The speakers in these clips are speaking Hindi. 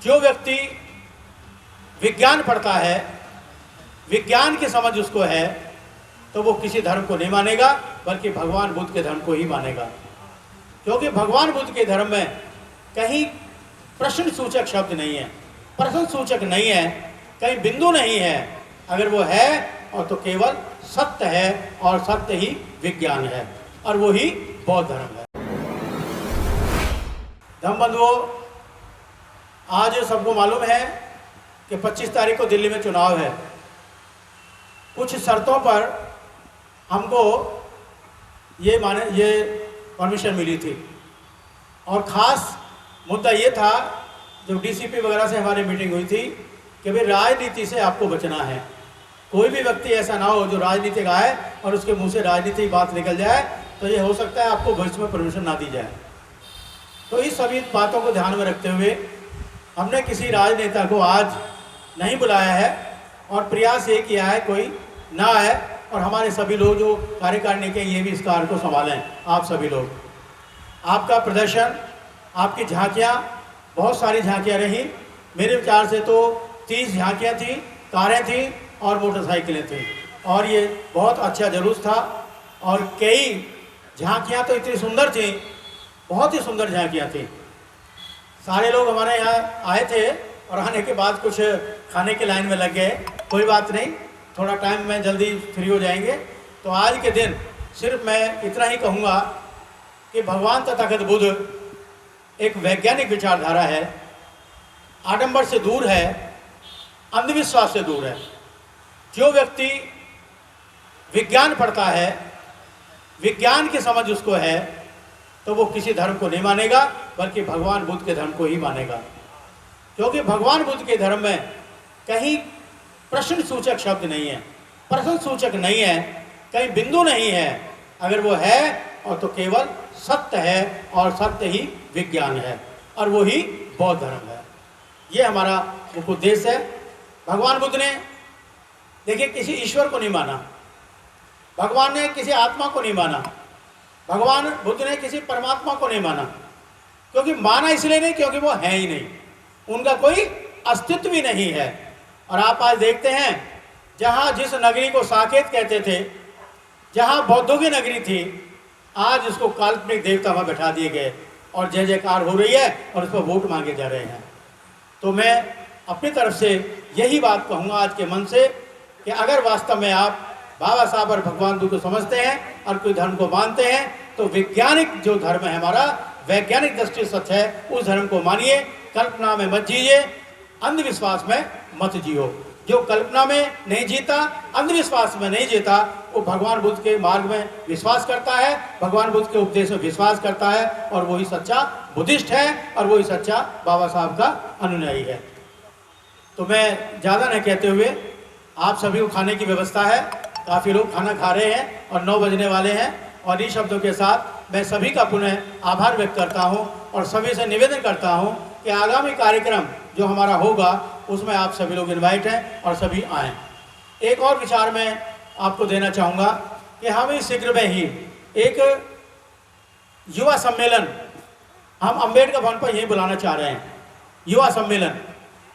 जो व्यक्ति विज्ञान पढ़ता है, विज्ञान की समझ उसको है, तो वो किसी धर्म को नहीं मानेगा बल्कि भगवान बुद्ध के धर्म को ही मानेगा। क्योंकि भगवान बुद्ध के धर्म में कहीं प्रश्न सूचक शब्द नहीं है, प्रश्न सूचक नहीं है, कहीं बिंदु नहीं है। अगर वो है और तो केवल सत्य है और सत्य ही विज्ञान है और वो ही बौद्ध धर्म है। धर्म बंधुओं, आज सबको मालूम है कि 25 तारीख को दिल्ली में चुनाव है। कुछ शर्तों पर हमको ये परमिशन मिली थी और ख़ास मुद्दा ये था, जो डीसीपी वगैरह से हमारी मीटिंग हुई थी कि भाई राजनीति से आपको बचना है। कोई भी व्यक्ति ऐसा ना हो जो राजनीतिक आए और उसके मुंह से राजनीतिक बात निकल जाए, तो ये हो सकता है आपको भविष्य में परमिशन ना दी जाए। तो इस सभी बातों को ध्यान में रखते हुए हमने किसी राजनेता को आज नहीं बुलाया है और प्रयास ये किया है कोई ना आए और हमारे सभी लोग जो कार्यकारिणी के ये भी इस कार्य को संभालें। आप सभी लोग, आपका प्रदर्शन, आपकी झांकियाँ, बहुत सारी झांकियाँ रहीं। मेरे विचार से तो 30 झांकियाँ थी, कारें थीं और मोटरसाइकिलें थीं और ये बहुत अच्छा जुलूस था। और कई झांकियाँ तो इतनी सुंदर थीं, बहुत ही सुंदर झांकियाँ थीं। सारे लोग हमारे यहाँ आए थे और आने के बाद कुछ खाने की लाइन में लग गए। कोई बात नहीं, थोड़ा टाइम में जल्दी फ्री हो जाएंगे। तो आज के दिन सिर्फ मैं इतना ही कहूँगा कि भगवान तथागत बुद्ध एक वैज्ञानिक विचारधारा है, आडंबर से दूर है, अंधविश्वास से दूर है। जो व्यक्ति विज्ञान पढ़ता है, विज्ञान की समझ उसको है, तो वो किसी धर्म को नहीं मानेगा बल्कि भगवान बुद्ध के धर्म को ही मानेगा। क्योंकि भगवान बुद्ध के धर्म में कहीं प्रश्न सूचक शब्द नहीं है, प्रश्न सूचक नहीं है, कहीं बिंदु नहीं है। अगर वो है और तो केवल सत्य है और सत्य ही विज्ञान है और वो ही बौद्ध धर्म है। ये हमारा मुख्य उद्देश्य है। भगवान बुद्ध ने, देखिए, किसी ईश्वर को नहीं माना, भगवान ने किसी आत्मा को नहीं माना, भगवान बुद्ध ने किसी परमात्मा को नहीं माना। क्योंकि माना इसलिए नहीं क्योंकि वो है ही नहीं, उनका कोई अस्तित्व ही नहीं है। और आप आज देखते हैं, जहाँ जिस नगरी को साकेत कहते थे, जहाँ बौद्धों की नगरी थी, आज उसको काल्पनिक देवता वहाँ बैठा दिए गए और जय जयकार हो रही है और उस पर वोट मांगे जा रहे हैं। तो मैं अपनी तरफ से यही बात कहूँगा आज के मन से कि अगर वास्तव में आप बाबा साहब और भगवान बुद्ध को समझते हैं और कोई धर्म को मानते हैं, तो वैज्ञानिक जो धर्म है हमारा, वैज्ञानिक दृष्टि सच है, उस धर्म को मानिए। कल्पना में मत जिए, अंधविश्वास में मत जियो। जो कल्पना में नहीं जीता, अंधविश्वास में नहीं जीता, वो भगवान बुद्ध के मार्ग में विश्वास करता है, भगवान बुद्ध के उपदेश में विश्वास करता है और वही सच्चा बुद्धिस्ट है और वही सच्चा बाबा साहब का अनुयायी है। तो मैं ज़्यादा नहीं कहते हुए, आप सभी को खाने की व्यवस्था है, काफ़ी लोग खाना खा रहे हैं और 9 बजने वाले हैं। और इन शब्दों के साथ मैं सभी का पुनः आभार व्यक्त करता हूं और सभी से निवेदन करता हूं कि आगामी कार्यक्रम जो हमारा होगा उसमें आप सभी लोग इनवाइट हैं और सभी आएँ। एक और विचार मैं आपको देना चाहूँगा कि हम इस शीघ्र में ही एक युवा सम्मेलन हम अम्बेडकर भवन पर यही बुलाना चाह रहे हैं, युवा सम्मेलन।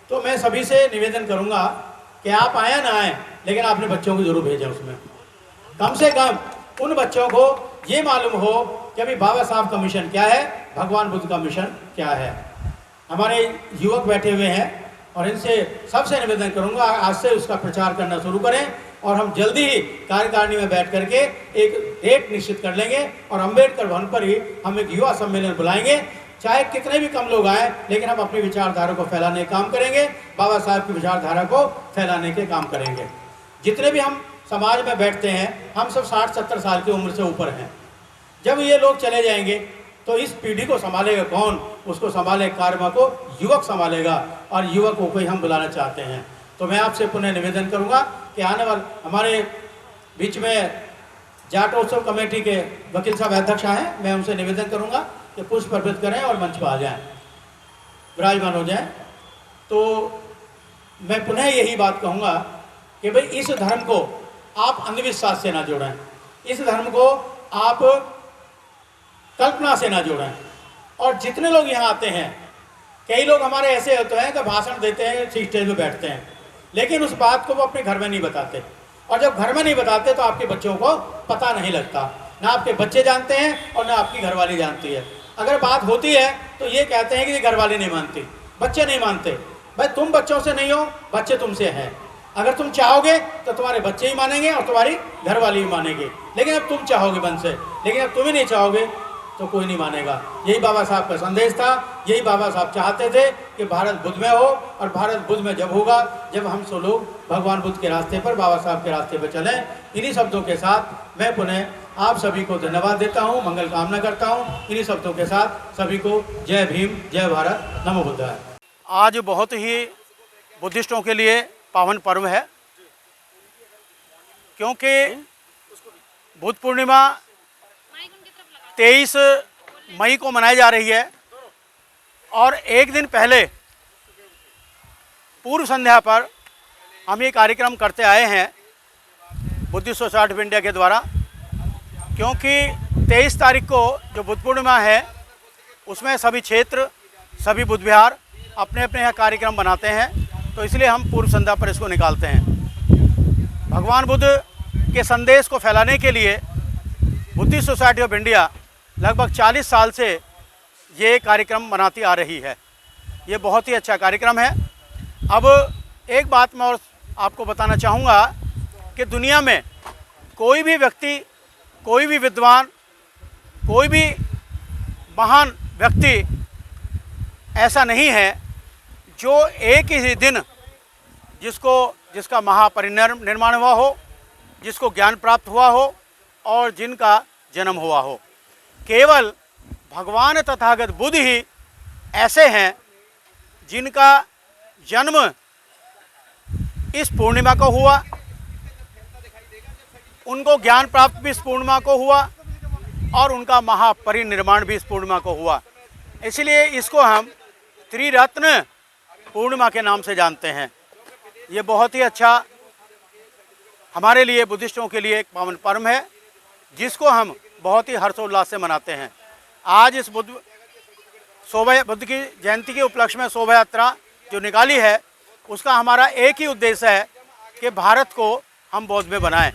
तो मैं सभी से निवेदन करूँगा कि आप आए ना आए, लेकिन अपने बच्चों को जरूर भेजें। उसमें कम से कम उन बच्चों को ये मालूम हो कि अभी बाबा साहब का मिशन क्या है, भगवान बुद्ध का मिशन क्या है। हमारे युवक बैठे हुए हैं और इनसे सबसे निवेदन करूंगा आज से उसका प्रचार करना शुरू करें और हम जल्दी ही कार्यकारिणी में बैठ करके एक डेट निश्चित कर लेंगे और अम्बेडकर भवन पर ही हम एक युवा सम्मेलन बुलाएंगे। चाहे कितने भी कम लोग आए, लेकिन हम अपनी विचारधारा को फैलाने का काम करेंगे, बाबा साहब की विचारधारा को फैलाने के काम करेंगे। जितने भी हम समाज में बैठते हैं, हम सब 60-70 साल की उम्र से ऊपर हैं। जब ये लोग चले जाएंगे तो इस पीढ़ी को संभालेगा कौन? उसको संभाले कार्य को युवक संभालेगा और युवकों को ही हम बुलाना चाहते हैं। तो मैं आपसे पुनः निवेदन करूंगा कि आने वाले हमारे बीच में जाट उत्सव कमेटी के वकील साहब अध्यक्ष हैं, मैं उनसे निवेदन करूंगा कि पुष्प अर्पित करें और मंच पर आ जाएं, विराजमान हो जाएं। तो मैं पुनः यही बात कहूँगा कि भाई इस धर्म को आप अंधविश्वास से ना जोड़ें, इस धर्म को आप कल्पना से ना जोड़ें। और जितने लोग यहाँ आते हैं कई लोग हमारे ऐसे होते हैं कि भाषण देते हैं, स्टेज पे बैठते हैं, लेकिन उस बात को वो अपने घर में नहीं बताते, और जब घर में नहीं बताते तो आपके बच्चों को पता नहीं लगता, ना आपके बच्चे जानते हैं और ना आपकी घरवाली जानती है। अगर बात होती है तो ये कहते हैं कि घरवाली नहीं मानती, बच्चे नहीं मानते। भाई तुम बच्चों से नहीं हो, बच्चे तुमसे हैं। अगर तुम चाहोगे तो तुम्हारे बच्चे ही मानेंगे और तुम्हारी घरवाली ही मानेंगे, लेकिन अब तुम चाहोगे मन से, लेकिन अब तुम ही नहीं चाहोगे तो कोई नहीं मानेगा। यही बाबा साहब का संदेश था, यही बाबा साहब चाहते थे कि भारत बुद्ध में हो, और भारत बुद्ध में जब होगा जब हम सब लोग भगवान बुद्ध के रास्ते पर, बाबा साहब के रास्ते पर चलें। इन्हीं शब्दों के साथ मैं पुनः आप सभी को धन्यवाद देता हूँ, मंगल कामना करता हूँ। इन्हीं शब्दों के साथ सभी को जय भीम, जय भारत, नमो बुद्धाय। आज बहुत ही बुद्धिस्टों के लिए पावन पर्व है, क्योंकि बुद्ध पूर्णिमा 23 मई को मनाई जा रही है, और एक दिन पहले पूर्व संध्या पर हम ये कार्यक्रम करते आए हैं बुद्धिस्ट सोसाइटी ऑफ इंडिया के द्वारा, क्योंकि 23 तारीख को जो बुद्ध पूर्णिमा है उसमें सभी क्षेत्र, सभी बुद्ध विहार अपने अपने यहाँ कार्यक्रम बनाते हैं, तो इसलिए हम पूर्व संध्या पर इसको निकालते हैं। भगवान बुद्ध के संदेश को फैलाने के लिए बुद्धिस्ट सोसाइटी ऑफ इंडिया लगभग 40 साल से ये कार्यक्रम बनाती आ रही है। ये बहुत ही अच्छा कार्यक्रम है। अब एक बात मैं और आपको बताना चाहूँगा कि दुनिया में कोई भी व्यक्ति, कोई भी विद्वान, कोई भी महान व्यक्ति ऐसा नहीं है जो एक ही दिन जिसका महापरिनिर्वाण हुआ हो, जिसको ज्ञान प्राप्त हुआ हो और जिनका जन्म हुआ हो। केवल भगवान तथागत बुद्ध ही ऐसे हैं जिनका जन्म इस पूर्णिमा को हुआ, उनको ज्ञान प्राप्त भी इस पूर्णिमा को हुआ और उनका महापरिनिर्वाण भी इस पूर्णिमा को हुआ। इसलिए इसको हम त्रिरत्न पूर्णिमा के नाम से जानते हैं। ये बहुत ही अच्छा हमारे लिए, बुद्धिस्टों के लिए एक पावन पर्व है, जिसको हम बहुत ही हर्षोल्लास से मनाते हैं। आज इस बुद्ध की जयंती के उपलक्ष्य में शोभा यात्रा जो निकाली है, उसका हमारा एक ही उद्देश्य है कि भारत को हम बौद्ध में बनाएं।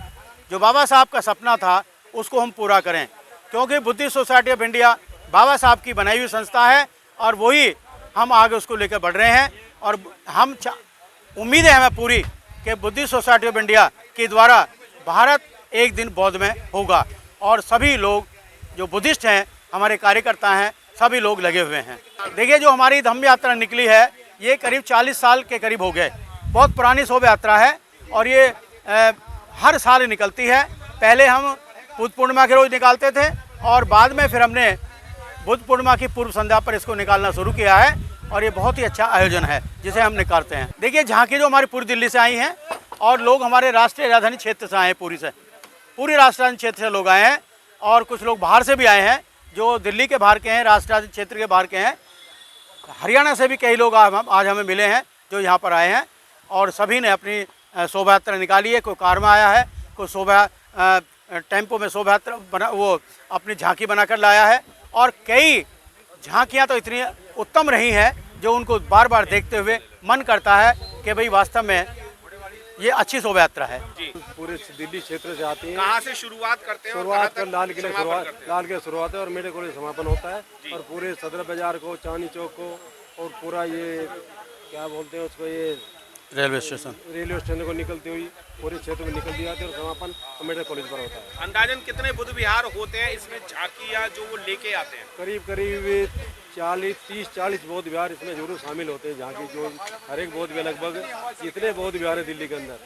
जो बाबा साहब का सपना था उसको हम पूरा करें, क्योंकि बुद्धिस्ट सोसाइटी ऑफ इंडिया बाबा साहब की बनाई हुई संस्था है, और वही हम आगे उसको लेकर बढ़ रहे हैं। और हम उम्मीद है हमें पूरी कि बुद्धिस्ट सोसाइटी ऑफ इंडिया के द्वारा भारत एक दिन बौद्ध में होगा, और सभी लोग जो बुद्धिस्ट हैं, हमारे कार्यकर्ता हैं, सभी लोग लगे हुए हैं। देखिए, जो हमारी धम्म यात्रा निकली है ये करीब 40 साल के करीब हो गए। बहुत पुरानी शोभा यात्रा है और ये हर साल निकलती है। पहले हम बुद्ध पूर्णिमा के रोज़ निकालते थे, और बाद में फिर हमने बुद्ध पूर्णिमा की पूर्व संध्या पर इसको निकालना शुरू किया है, और ये बहुत ही अच्छा आयोजन है जिसे हम निकालते हैं। देखिए, झांकी जो हमारी पूरी दिल्ली से आई हैं, और लोग हमारे राष्ट्रीय राजधानी क्षेत्र से आए हैं, पूरी राजधानी क्षेत्र से लोग आए हैं, और कुछ लोग बाहर से भी आए हैं, जो दिल्ली के बाहर के हैं, राजधानी क्षेत्र के बाहर के हैं। हरियाणा से भी कई लोग आज हमें मिले हैं जो यहाँ पर आए हैं, और सभी ने अपनी शोभा यात्रा निकाली है। कोई कार में आया है, कोई टेम्पो में शोभा यात्रा बना, वो अपनी झांकी बनाकर लाया है, और कई झांकियाँ तो इतनी उत्तम रही हैं जो उनको बार बार देखते हुए मन करता है कि भाई वास्तव में ये अच्छी शोभा यात्रा है। पूरे दिल्ली क्षेत्र से आती है। कहाँ से शुरुआत करते हैं? शुरुआत कर लाल किले शुरुआत है और मेरे कॉलेज समापन होता है, और पूरे सदर बाजार को, चांदनी चौक को, और पूरा ये क्या बोलते हैं उसको, ये रेलवे स्टेशन को निकलती हुई पूरे क्षेत्र में निकल दी जाती है, और समापन मेरे कॉलेज पर होता है। अंदाजन कितने बुद्ध विहार होते हैं इसमें झांकियाँ जो वो लेके आते हैं? करीब 30-40 बौद्ध विहार इसमें जरूर शामिल होते हैं। झांकी जो हर एक बौद्ध विहार, लगभग इतने बौद्ध विहार है दिल्ली के अंदर,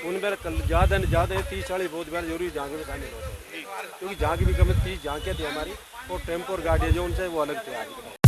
उनमें ज़्यादा 30-40 बौद्ध विहार जरूर झांकी में शामिल होते हैं, क्योंकि झांकी भी कम 30 झांकियाँ थी हमारी, और टेम्पो और गाड़ियाँ जो उनसे वो अलग थे।